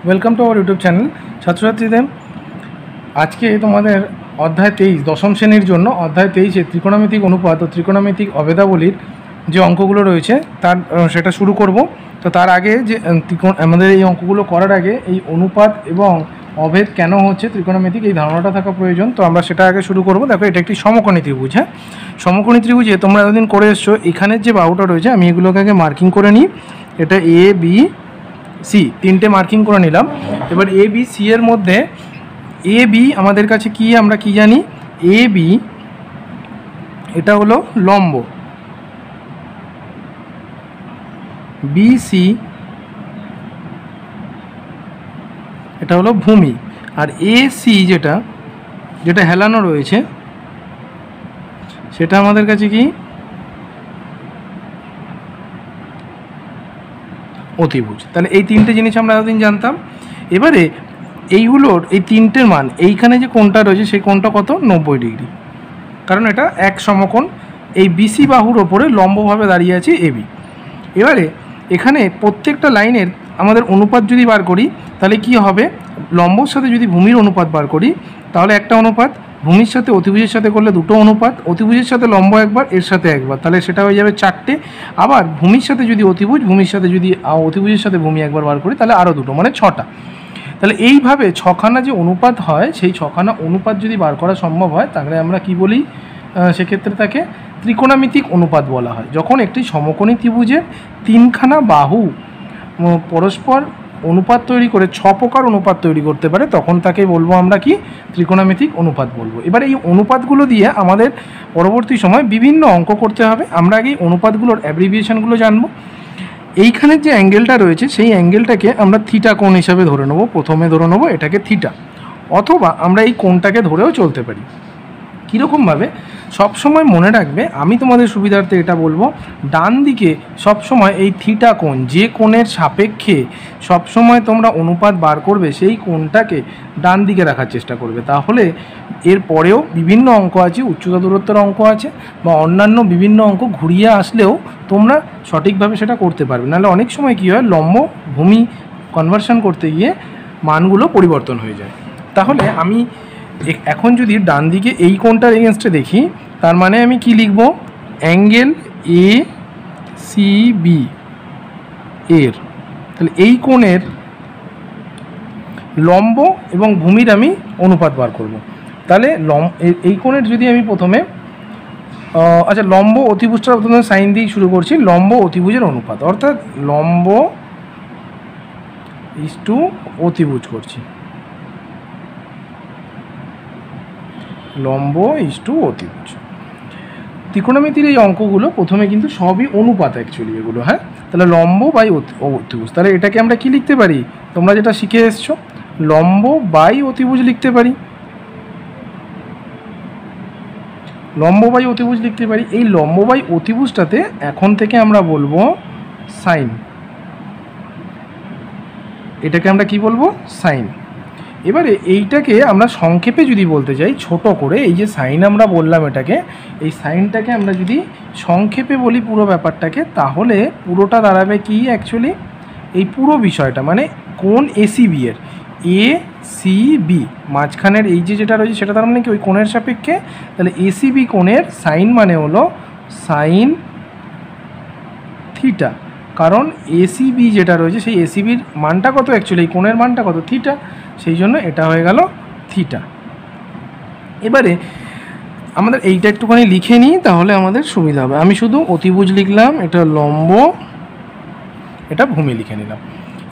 Welcome to our YouTube channel. ছাত্রছাত্রীদের আজকে তোমাদের অধ্যায় 23 দশম শ্রেণীর জন্য অধ্যায় 23-এ ত্রিকোণমিতিক অনুপাত ও ত্রিকোণমিতিক অভেদাবলীর যে অঙ্কগুলো রয়েছে তার সেটা শুরু করব। তো তার আগে যে আমাদের এই অঙ্কগুলো করার আগে এই অনুপাত এবং অভেদ কেন হচ্ছে ত্রিকোণমিতিক এই ধারণাটা থাকা প্রয়োজন। তো আমরা সেটা আগে শুরু করব। দেখো, এটা একটি সমকোণী ত্রিভুজ। হ্যাঁ, সমকোণী ত্রিভুজে তোমরা এতদিন করে এসছো, এখানের যে বাহুটা রয়েছে আমি এগুলোকে আগে মার্কিং করে নিই। এটা এ বি সি তিনটে মার্কিং করে নিলাম। এবার এ বি সি এর মধ্যে এ বি আমাদের কাছে কি, আমরা কি জানি, এ বি এটা হলো লম্ব, বি সি এটা হলো ভূমি, আর এ সি যেটা যেটা হেলানো রয়েছে সেটা আমাদের কাছে কি, অতিভুজ। তাহলে এই তিনটে জিনিস আমরা এতদিন জানতাম। এবারে এইগুলোর এই তিনটের মান, এইখানে যে কোণটা রয়েছে সেই কোণটা কত, 90 ডিগ্রি, কারণ এটা এক সমকোণ। এই বিসি বাহুর ওপরে লম্বভাবে দাঁড়িয়ে আছে এবি। এবারে এখানে প্রত্যেকটা লাইনের আমাদের অনুপাত যদি বার করি তাহলে কি হবে, লম্বর সাথে যদি ভূমির অনুপাত বার করি তাহলে একটা অনুপাত, ভূমির সাথে অতিভুজের সাথে করলে দুটো অনুপাত, অতিভুজের সাথে লম্ব একবার, এর সাথে একবার, তাহলে সেটা হয়ে যাবে 4টে। আবার ভূমির সাথে যদি অতিভুজ, ভূমির সাথে যদি অতিভুজের সাথে ভূমি একবার বার করি তাহলে আরও দুটো, মানে 6টা। তাহলে এইভাবে ছখানা যে অনুপাত হয় সেই ছখানা অনুপাত যদি বার করা সম্ভব হয় তাহলে আমরা কি বলি, সেক্ষেত্রে তাকে ত্রিকোণমিতিক অনুপাত বলা হয়। যখন একটি সমকোণী ত্রিভুজের তিনখানা বাহু পরস্পর অনুপাত তৈরি করে 6 প্রকার অনুপাত তৈরি করতে পারে তখন তাকে বলবো আমরা কি, ত্রিকোণমিতিক অনুপাত বলবো। এবার এই অনুপাতগুলো দিয়ে আমাদের পরবর্তী সময় বিভিন্ন অঙ্ক করতে হবে। আমরা আগে এই অনুপাতগুলোর অ্যাব্রিভিয়েশনগুলো জানবো। এইখানের যে অ্যাঙ্গেলটা রয়েছে সেই অ্যাঙ্গেলটাকে আমরা থিটা কোণ হিসাবে ধরে নেবো। প্রথমে ধরে নেবো এটাকে থিটা, অথবা আমরা এই কোণটাকে ধরেও চলতে পারি। কীরকমভাবে, সবসময় মনে রাখবে, আমি তোমাদের সুবিধার্থে এটা বলবো, ডান দিকে সবসময় এই থিটা কোণ, যে কোণের সাপেক্ষে সবসময় তোমরা অনুপাত বার করবে সেই কোণটাকে ডান দিকে রাখার চেষ্টা করবে। তাহলে এর পরেও বিভিন্ন অঙ্ক আছে, উচ্চতা দূরত্বের অঙ্ক আছে, বা অন্যান্য বিভিন্ন অঙ্ক ঘুরিয়ে আসলেও তোমরা সঠিকভাবে সেটা করতে পারবে। নাহলে অনেক সময় কী হয়, লম্ব ভূমি কনভার্সন করতে গিয়ে মানগুলো পরিবর্তন হয়ে যায়। তাহলে আমি এখন যদি ডান দিকে এই কোণটার এগেনস্টে দেখি, তার মানে আমি কি লিখব, অ্যাঙ্গেল এ সি বি এর, তাহলে এই কোণের লম্ব এবং ভূমির আমি অনুপাত বার করব। তাহলে এই কোণের যদি আমি প্রথমে আচ্ছা, লম্ব অতিভুজটা প্রথমে সাইন দিয়ে শুরু করছি। লম্ব অতিভুজের অনুপাত, অর্থাৎ লম্ব ইস টু অতিভুজ করছি, লম্ব ইস টু অতিভুজ। ত্রিকোণমিতির এই অঙ্কগুলো প্রথমে কিন্তু সবই অনুপাত অ্যাকচুয়ালি এগুলো। হ্যাঁ, তাহলে লম্ব বাই অতিভুজ, তাহলে এটাকে আমরা কি লিখতে পারি, তোমরা যেটা শিখে এসছো, লম্ব বাই অতিভুজ লিখতে পারি, লম্ব বাই অতিভুজ লিখতে পারি। এই লম্ব বাই অতিভুজটাতে এখন থেকে আমরা বলবো সাইন, এটাকে আমরা কি বলবো, সাইন। এবারে এইটাকে আমরা সংক্ষেপে যদি বলতে যাই ছোট করে, এই যে সাইন আমরা বললাম এটাকে, এই সাইনটাকে আমরা যদি সংক্ষেপে বলি পুরো ব্যাপারটাকে, তাহলে পুরোটা দাঁড়াবে কি, অ্যাকচুয়ালি এই পুরো বিষয়টা মানে কোণ এসিবি এর, এ সি বি মাঝখানের এই যে যেটা রয়েছে সেটা তার মানে কি, ওই কোণের সাপেক্ষে। তাহলে এসিবি কোণের সাইন মানে হলো সাইন থিটা, কারণ এসিবি যেটা রয়েছে সেই এসিবির মানটা কত, অ্যাকচুয়ালি এই কোণের মানটা কত, থিটা, সেই জন্য এটা হয়ে গেল থিটা। এবারে আমাদের এইটা একটুখানি লিখে নিই তাহলে আমাদের সুবিধা হবে। আমি শুধু অতিভুজ লিখলাম, এটা লম্ব, এটা ভূমি লিখে নিলাম।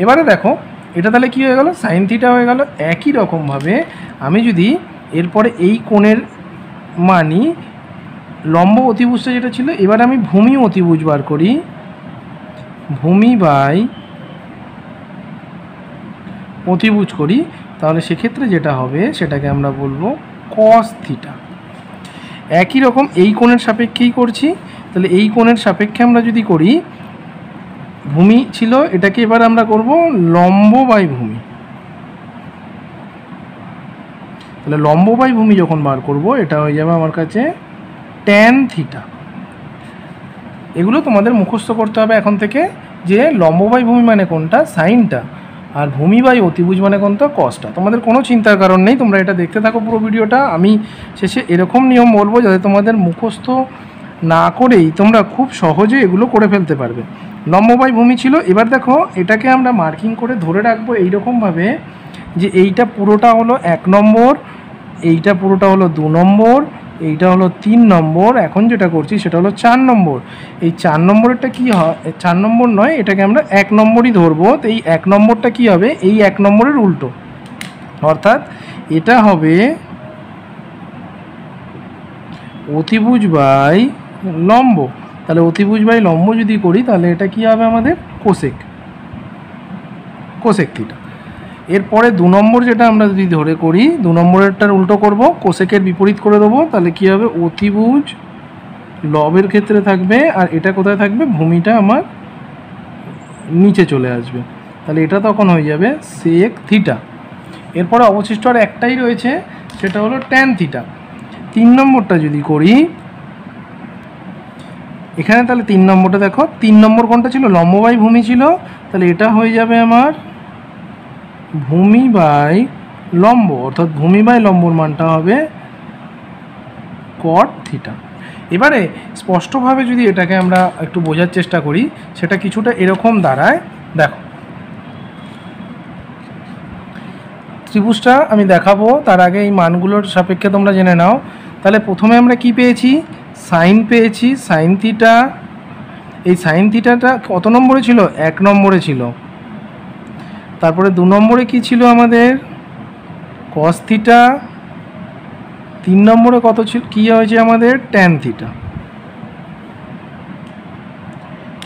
এবারে দেখো এটা তাহলে কী হয়ে গেল, সাইন থিটা হয়ে গেল। একই রকমভাবে আমি যদি এরপরে এই কোণের মানি লম্ব অতিভুজটা যেটা ছিল, এবার আমি ভূমি অতিভুজ বার করি, ভূমি বাই অতিভুজ করি, তাহলে সেক্ষেত্রে যেটা হবে সেটাকে আমরা বলবো কস থিটা। একই রকম এই কোণের সাপেক্ষেই করছি, তাহলে এই কোণের সাপেক্ষে আমরা যদি করি, ভূমি ছিল এটাকে এবার আমরা করব লম্ব বাই ভূমি, তাহলে লম্ব বাই ভূমি যখন বার করব এটা হয়ে যাবে আমার কাছে ট্যান থিটা। এগুলো তোমাদের মুখস্থ করতে হবে এখন থেকে, যে লম্ব বাই ভূমি মানে কোনটা, সাইনটা, আর ভূমি বাই অতিভুজ মানে কোনটা? কসটা। তোমাদের কোনো চিন্তার কারণ নেই, তোমরা এটা দেখতে থাকো পুরো ভিডিওটা। আমি শেষে এরকম নিয়ম বলবো যাতে তোমাদের মুখস্থ না করেই তোমরা খুব সহজে এগুলো করে ফেলতে পারবে। লম্ব বাই ভূমি ছিল। এবার দেখো এটাকে আমরা মার্কিং করে ধরে রাখবো এইরকমভাবে যে এইটা পুরোটা হলো 1 নম্বর, এইটা পুরোটা হলো 2 নম্বর, এইটা হলো 3 নম্বর। এখন যেটা করছি সেটা হলো 4 নম্বর। এই 4 নম্বরেরটা কী হয়? 4 নম্বর নয়, এটাকে আমরা 1 নম্বরই ধরবো। তো এই 1 নম্বরটা কী হবে? এই 1 নম্বরের উল্টো, অর্থাৎ এটা হবে অতিভুজ বাই লম্ব। তাহলে অতিভুজ বাই লম্ব যদি করি তাহলে এটা কী হবে আমাদের? Cosec, cosec theta. এরপরে 2 নম্বর যেটা আমরা যদি ধরে করি, 2 নম্বরেরটার উল্টো করব, কোসেকের বিপরীত করে দেবো। তাহলে কী হবে? অতিভুজ লবের ক্ষেত্রে থাকবে, আর এটা কোথায় থাকবে? ভূমিটা আমার নিচে চলে আসবে। তাহলে এটা তখন হয়ে যাবে সেক থিটা। এরপরে অবশিষ্ট আর একটাই রয়েছে, সেটা হলো ট্যান থিটা। 3 নম্বরটা যদি করি এখানে, তাহলে 3 নম্বরটা দেখো, 3 নম্বর কোনটা ছিল? লম্ব বাই ভূমি ছিল। তাহলে এটা হয়ে যাবে আমার ভূমি বাই লম্ব, অর্থাৎ ভূমি বাই লম্বর মানটা হবে কট থিটা। এবারে স্পষ্টভাবে যদি এটাকে আমরা একটু বোঝার চেষ্টা করি, সেটা কিছুটা এরকম দাঁড়ায়। দেখো ত্রিভুজটা আমি দেখাবো, তার আগে এই মানগুলোর সাপেক্ষে তোমরা জেনে নাও। তাহলে প্রথমে আমরা কি পেয়েছি? সাইন পেয়েছি, সাইন থিটা। এই সাইন থিটাটা কত নম্বরে ছিল? 1 নম্বরে ছিল। তারপরে 2 নম্বরে কি ছিল আমাদের? Cos theta. 3 নম্বরে কত ছিল? কী হয়েছে আমাদের? Tan theta.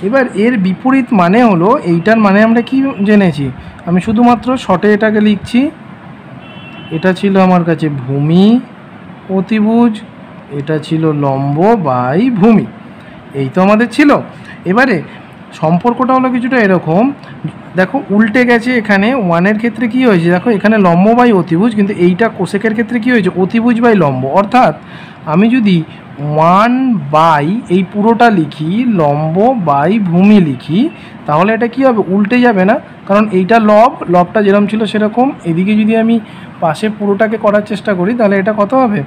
এবার এর বিপরীত মানে হলো, এইটার মানে আমরা কি জেনেছি? আমি শুধুমাত্র শর্টে এটাকে লিখছি। এটা ছিল আমার কাছে ভূমি অতিভুজ, এটা ছিল লম্ব বাই ভূমি, এই তো আমাদের ছিল। এবারে সম্পর্কটা হলো কিছুটা এরকম, দেখো উল্টে গেছে। এখানে 1-এর ক্ষেত্রে কি হয়েছে? দেখো এখানে লম্ব বাই অতিভুজ, কিন্তু এইটা কোসেকের ক্ষেত্রে কি হয়েছে? অতিভুজ বাই লম্ব। অর্থাৎ আমি যদি 1 বাই এই পুরোটা লিখি, লম্ব বাই ভূমি লিখি, তাহলে এটা কি হবে? উল্টে যাবে না, কারণ এইটা লব, লবটা যেরকম ছিল সেরকম। এদিকে যদি আমি পাশে পুরোটাকে করার চেষ্টা করি তাহলে এটা কত হবে?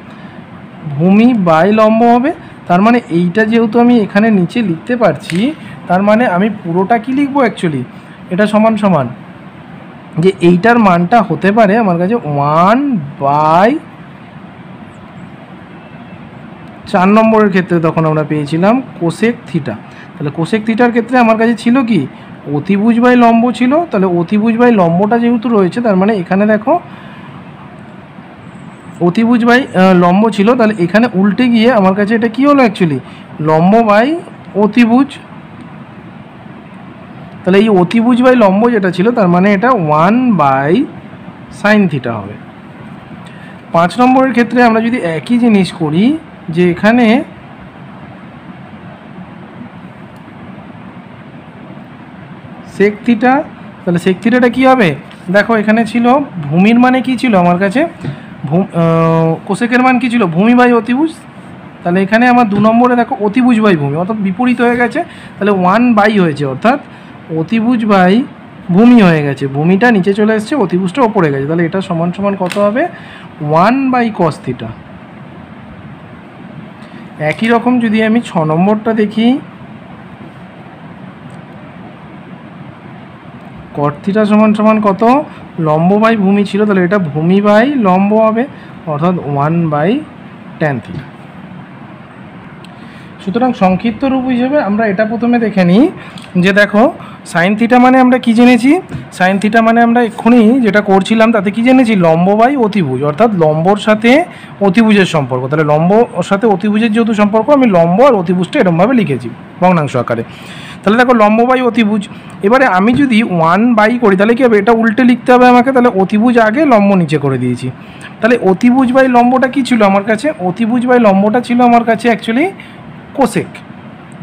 ভূমি বাই লম্ব হবে। তার মানে এইটা যেহেতু আমি এখানে নিচে লিখতে পারছি, তার মানে আমি পুরোটা কি লিখবো অ্যাকচুয়ালি? এটা সমান সমান যে এইটার মানটা হতে পারে আমার কাছে 1/4 নম্বরের ক্ষেত্রে তখন আমরা পেয়েছিলাম কোসেক থিটা। তাহলে কোসেক থিটার ক্ষেত্রে আমার কাছে ছিল কি? অতিভুজ বাই লম্ব ছিল। তাহলে অতিভুজ বাই লম্বটা যেহেতু রয়েছে, তার মানে এখানে দেখো অতিভুজ বাই লম্ব ছিল, তাহলে এখানে উল্টে গিয়ে আমার কাছে এটা কি হলো অ্যাকচুয়ালি? লম্ব বাই অতিভুজ। তাহলে এই অতিভুজ বাই লম্ব যেটা ছিল, তার মানে এটা 1/sin থিটা হবে। 5 নম্বরের ক্ষেত্রে আমরা যদি একই জিনিস করি, যে এখানে সেক থিটা, তাহলে সেক থিটাটা কী হবে? দেখো এখানে ছিল ভূমির মানে কি ছিল আমার কাছে? কোসেকের মান কি ছিল? ভূমি বাই অতিভুজ। তাহলে এখানে আমার 2 নম্বরে দেখো অতিভুজ বাই ভূমি, অর্থাৎ বিপরীত হয়ে গেছে। তাহলে 1 হয়েছে, অর্থাৎ অতিভুজ বাই ভূমি হয়ে গেছে। ভূমিটা নিচে চলে এসছে, অতিভুজটা ওপরে গেছে। তাহলে এটা সমান সমান কত হবে? 1/cos theta. একই রকম যদি আমি 6 নম্বরটা দেখি, কট থিটা সমান সমান কত? লম্ব বাই ভূমি ছিল, তাহলে এটা ভূমি বাই লম্ব হবে, অর্থাৎ 1/tan থিটা। সুতরাং সংক্ষিপ্ত রূপ হিসেবে আমরা এটা প্রথমে দেখে নিই, যে দেখো সাইন থিটা মানে আমরা কি জেনেছি? সাইন থিটা মানে আমরা এক্ষুনি যেটা করছিলাম তাতে কি জেনেছি? লম্ব বাই অতিভুজ, অর্থাৎ লম্বর সাথে অতিভুজের সম্পর্ক। তাহলে লম্বর সাথে অতিভুজের যেহেতু সম্পর্ক, আমি লম্ব আর অতিভুজটা এরকমভাবে লিখেছি ভগ্নাংশ আকারে। তাহলে দেখো লম্ব বাই অতিভুজ। এবারে আমি যদি 1 করি তাহলে কী হবে? এটা উল্টে লিখতে হবে আমাকে। তাহলে অতিভুজ আগে, লম্ব নিচে করে দিয়েছি। তাহলে অতিভুজ বাই লম্বটা কী ছিল আমার কাছে? অতিভুজ বাই লম্বটা ছিল আমার কাছে অ্যাকচুয়ালি কোসেক।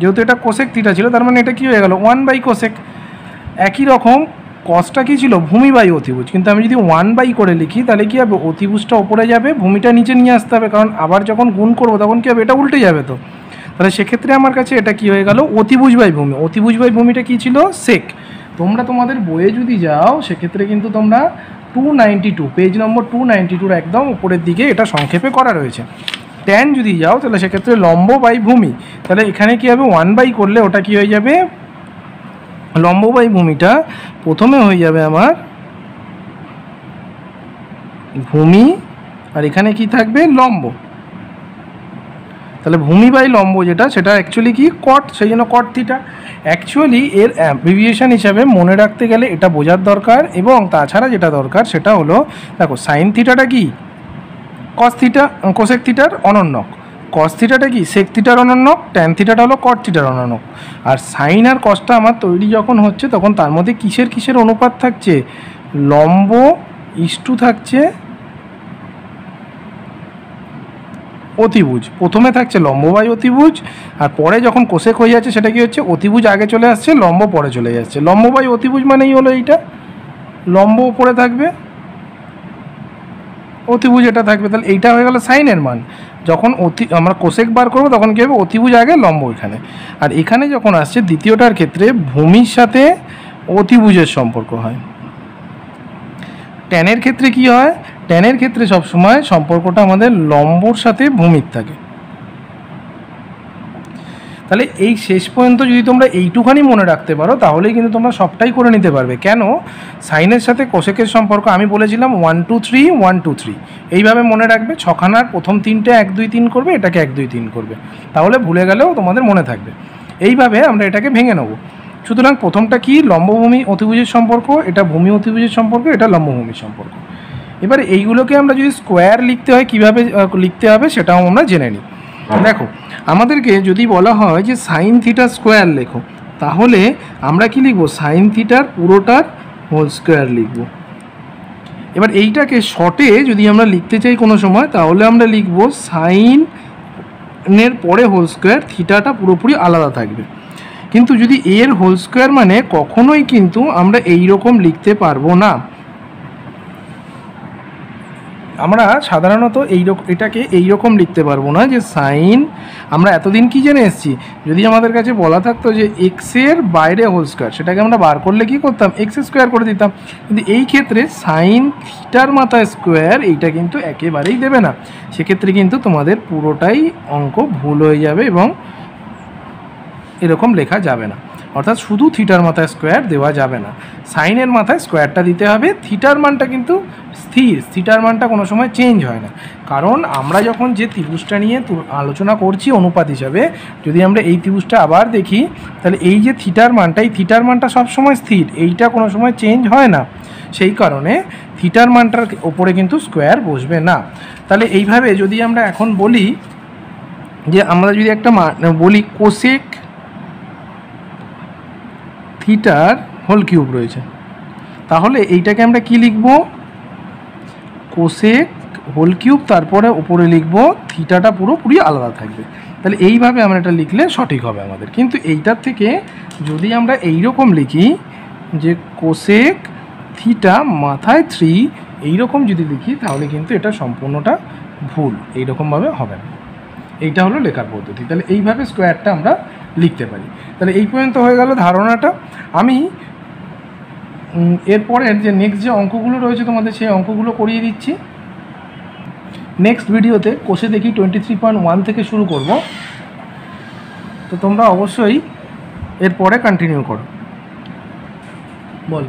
যেহেতু এটা কোসেক থিটা ছিল, তার মানে এটা কী হয়ে গেল? 1/কোসেক। একই রকম কসটা কী ছিল? ভূমি বাই অতিভুজ। কিন্তু আমি যদি 1 করে লিখি তাহলে কী হবে? অতিভুজটা ওপরে যাবে, ভূমিটা নিচে নিয়ে আসতে হবে, কারণ আবার যখন গুণ করবো তখন কী হবে? এটা উল্টে যাবে। তো তাহলে সেক্ষেত্রে আমার কাছে এটা কী হয়ে গেল? অতিভুজ বাই ভূমি। অতিভুজ বাই ভূমিটা কী ছিল? সেক। তোমরা তোমাদের বইয়ে যদি যাও সেক্ষেত্রে কিন্তু তোমরা 292 পেজ নম্বর 292 একদম উপরের দিকে এটা সংক্ষেপে করা রয়েছে। ট্যান যদি যাও তাহলে সেক্ষেত্রে লম্ব বাই ভূমি, তাহলে এখানে কী হবে 1/, করলে ওটা কি হয়ে যাবে, লম্ব বাই ভূমিটা প্রথমে হয়ে যাবে আমার ভূমি, আর এখানে কি থাকবে লম্ব। তাহলে ভূমি বাই লম্ব যেটা সেটা অ্যাকচুয়ালি কি কট, সেই জন্য কট থিটা। অ্যাকচুয়ালি এর অ্যাব্রিভিয়েশন হিসাবে মনে রাখতে গেলে এটা বোঝার দরকার, এবং তাছাড়া যেটা দরকার সেটা হলো দেখো সাইন থিটাটা কি কস থিটা, কোসেক থিটার অনন্যক, কস থিটাটা কি সেক থিটার অনন্যক, ট্যান থিটাটা হলো কট থিটার অনন্যক। আর সাইন আর কসটা আমার তৈরি যখন হচ্ছে তখন তার মধ্যে কিসের কিসের অনুপাত থাকছে, লম্ব ইস্টু থাকছে অতিভুজ। প্রথমে থাকছে লম্ব বাই অতিভুজ, আর পরে যখন কোসেক হয়ে যাচ্ছে সেটা কি হচ্ছে অতিভুজ আগে চলে আসছে, লম্ব পরে চলে যাচ্ছে। লম্ব বাই অতিভুজ মানেই হলো এইটা, লম্ব উপরে থাকবে অতিভুজ এটা থাকবে। তাহলে এইটা হয়ে গেল সাইনের মান। যখন আমরা কোসেক বার করবো তখন কী হবে অতিভুজ আগে লম্ব এখানে। আর এখানে যখন আসছে দ্বিতীয়টার ক্ষেত্রে ভূমির সাথে অতিভুজের সম্পর্ক হয়। ট্যানের ক্ষেত্রে কি হয়, ট্যানের ক্ষেত্রে সবসময় সম্পর্কটা আমাদের লম্বর সাথে ভূমির থাকে। তাহলে এই শেষ পর্যন্ত যদি তোমরা এইটুখানি মনে রাখতে পারো তাহলেই কিন্তু তোমরা সবটাই করে নিতে পারবে। কেন, সাইনের সাথে কোসেকের সম্পর্ক আমি বলেছিলাম 1 2 3 1 2 3 এইভাবে মনে রাখবে। ছখানার প্রথম তিনটে 1 2 3 করবে, এটাকে 1 2 3 করবে, তাহলে ভুলে গেলেও তোমাদের মনে থাকবে। এইভাবে আমরা এটাকে ভেঙে নেব। সুতরাং প্রথমটা কি লম্বভূমি অতিভুজের সম্পর্ক, এটা ভূমি অতিভুজের সম্পর্ক, এটা লম্বভূমির সম্পর্ক। এবার এইগুলোকে আমরা যদি স্কোয়ার লিখতে হয় কীভাবে লিখতে হবে সেটাও আমরা জেনে নিই। দেখো আমাদেরকে যদি বলা হয় যে সাইন থিটা স্কোয়ার লেখো, তাহলে আমরা কি লিখব, সাইন থিটার পুরোটার হোল স্কোয়ার লিখব। এবার এইটাকে শর্টে যদি আমরা লিখতে চাই কোনো সময় তাহলে আমরা লিখব সাইনের পরে হোল স্কোয়ার, থিটাটা পুরোপুরি আলাদা থাকবে। কিন্তু যদি এর হোল স্কোয়ার মানে কখনোই কিন্তু আমরা এই রকম লিখতে পারবো না। আমরা সাধারণত এটাকে এইরকম লিখতে পারবো না যে সাইন, আমরা এতদিন কি জেনে এসেছি, যদি আমাদের কাছে বলা থাকতো যে এক্সের বাইরে হোল স্কোয়ার, সেটাকে আমরা বার করলে কি করতাম এক্স স্কোয়ার করে দিতাম। কিন্তু এই ক্ষেত্রে সাইন থিটার মাথায় স্কোয়ার এইটা কিন্তু একেবারেই দেবে না, সেক্ষেত্রে কিন্তু তোমাদের পুরোটাই অঙ্ক ভুল হয়ে যাবে এবং এরকম লেখা যাবে না। অর্থাৎ শুধু থিটার মাথায় স্কোয়ার দেওয়া যাবে না, সাইনের মাথায় স্কোয়ারটা দিতে হবে। থিটার মানটা কিন্তু স্থির, থিটার মানটা কোনো সময় চেঞ্জ হয় না, কারণ আমরা যখন যে ত্রিভুজটা নিয়ে আলোচনা করছি অনুপাত হিসাবে, যদি আমরা এই ত্রিভুজটা আবার দেখি তাহলে এই যে থিটার মানটা, এই থিটার মানটা সবসময় স্থির, এইটা কোনো সময় চেঞ্জ হয় না। সেই কারণে থিটার মানটার ওপরে কিন্তু স্কোয়ার বসবে না। তাহলে এইভাবে যদি আমরা এখন বলি যে আমরা যদি একটা বলি কোসেক থিটার হোল কিউব রয়েছে, তাহলে এইটাকে আমরা কি লিখব, কোসেক হোল কিউব, তারপরে উপরে লিখব থিটাটা পুরোপুরি আলাদা থাকবে। তাহলে এইভাবে আমরা এটা লিখলে সঠিক হবে আমাদের। কিন্তু এইটার থেকে যদি আমরা এইরকম লিখি যে কোসেক থিটা মাথায় 3 এইরকম যদি লিখি তাহলে কিন্তু এটা সম্পূর্ণটা ভুল, এইরকমভাবে হবে না। এইটা হলো লেখার পদ্ধতি। তাহলে এইভাবে স্কোয়ারটা আমরা লিখতে পারি। তাহলে এই পর্যন্ত হয়ে গেল ধারণাটা। আমি এরপরের যে নেক্সট যে অঙ্কগুলো রয়েছে তোমাদের সেই অঙ্কগুলো করিয়ে দিচ্ছি নেক্সট ভিডিওতে। কোষে দেখি 23.1 থেকে শুরু করব, তো তোমরা অবশ্যই এরপরে কন্টিনিউ করো। বল।